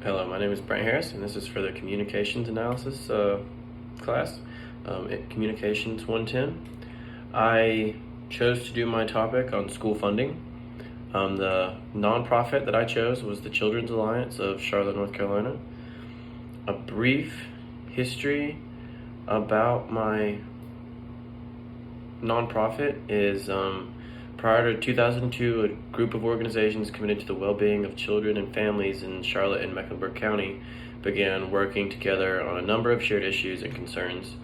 Hello, my name is Brent Harris, and this is for the Communications Analysis class, Communications 110. I chose to do my topic on school funding. The nonprofit that I chose was the Children's Alliance of Charlotte, North Carolina. A brief history about my nonprofit is prior to 2002, a group of organizations committed to the well-being of children and families in Charlotte and Mecklenburg County began working together on a number of shared issues and concerns.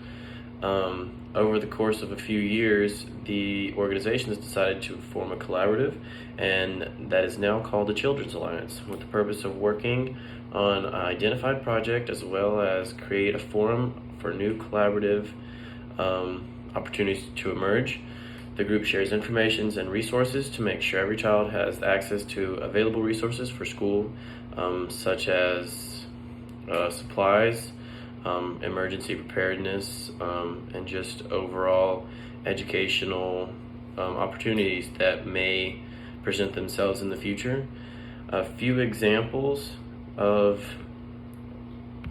Over the course of a few years, the organizations decided to form a collaborative, and that is now called the Children's Alliance, with the purpose of working on an identified project as well as create a forum for new collaborative opportunities to emerge. The group shares information and resources to make sure every child has access to available resources for school, such as supplies, emergency preparedness, and just overall educational opportunities that may present themselves in the future. A few examples of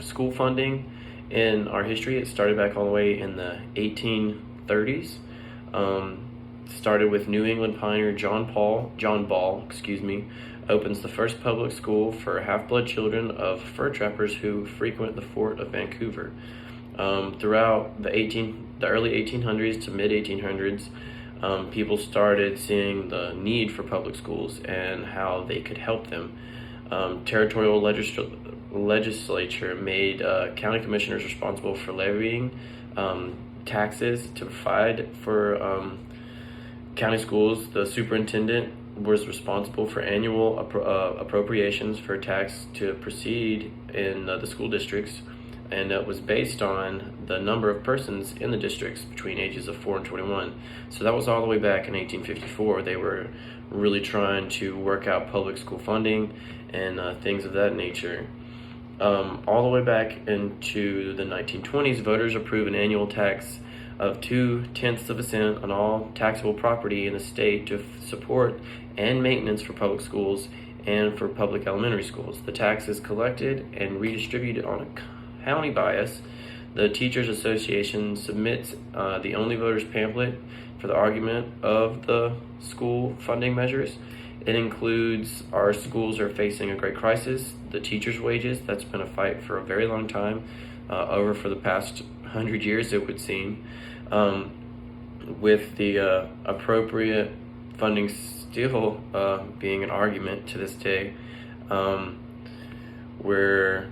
school funding in our history: it started back all the way in the 1830s. Started with New England pioneer John Ball, opens the first public school for half-blood children of fur trappers who frequent the Fort of Vancouver. Throughout the early 1800s to mid 1800s, people started seeing the need for public schools and how they could help them. Territorial legislature made county commissioners responsible for levying taxes to provide for county schools. The superintendent was responsible for annual appropriations for tax to proceed in the school districts, and it was based on the number of persons in the districts between ages of 4 and 21. So that was all the way back in 1854. They were really trying to work out public school funding and things of that nature. All the way back into the 1920s, voters approved an annual tax of 2/10 of a cent on all taxable property in the state to support and maintenance for public schools and for public elementary schools. The tax is collected and redistributed on a county bias. The Teachers Association submits the Only Voters pamphlet for the argument of the school funding measures. It includes our schools are facing a great crisis, the teachers' wages. That's been a fight for a very long time, over for the past 100 years, it would seem, with the appropriate funding still being an argument to this day, where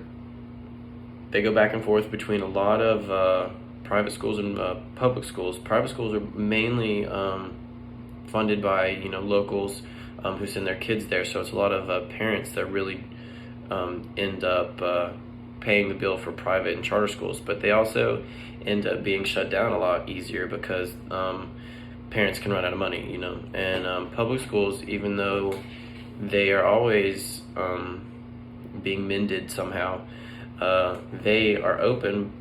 they go back and forth between a lot of private schools and public schools. Private schools are mainly funded by locals who send their kids there, so it's a lot of parents that really end up paying the bill for private and charter schools, but they also end up being shut down a lot easier because parents can run out of money, and public schools, even though they are always being mended somehow, they are open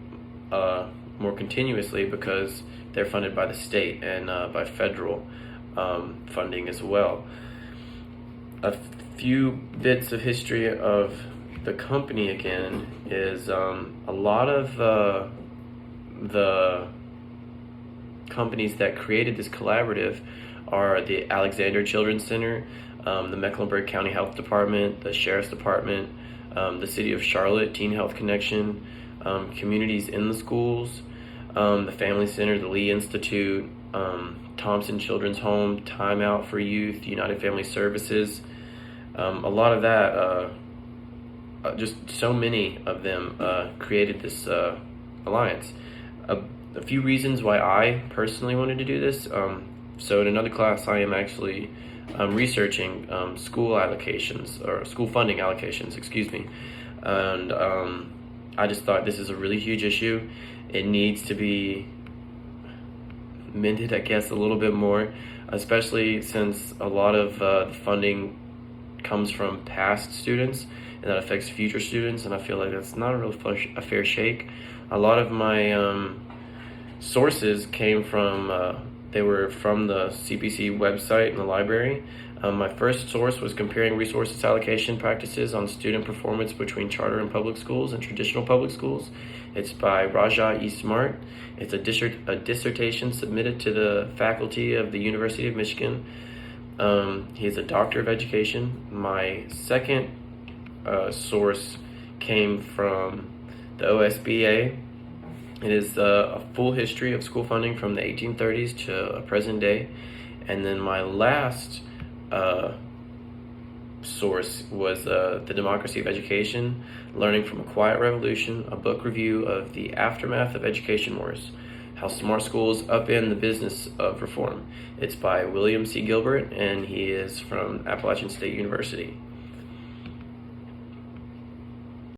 more continuously because they're funded by the state and by federal funding as well. A few bits of history of the company again is a lot of the companies that created this collaborative are the Alexander Children's Center, the Mecklenburg County Health Department, the Sheriff's Department, the City of Charlotte Teen Health Connection, Communities in the Schools, the Family Center, the Lee Institute, Thompson Children's Home, Time Out for Youth, United Family Services. A lot of that, just so many of them created this alliance. A few reasons why I personally wanted to do this. So in another class, I am actually researching school allocations, or school funding allocations, and I just thought this is a really huge issue. It needs to be mended, I guess, a little bit more, especially since a lot of the funding comes from past students and that affects future students, and I feel like that's not a fair shake. A lot of my sources came from they were from the CPC website and the library, My first source was comparing resources allocation practices on student performance between charter and public schools and traditional public schools. It's by Raja E. Smart. It's a dissertation submitted to the faculty of the University of Michigan. He is a doctor of education. My second source came from the OSBA. It is a full history of school funding from the 1830s to present day. And then my last source was The Democracy of Education, Learning from a Quiet Revolution, a book review of the aftermath of education wars, how smart schools upend the business of reform. It's by William C. Gilbert, and he is from Appalachian State University.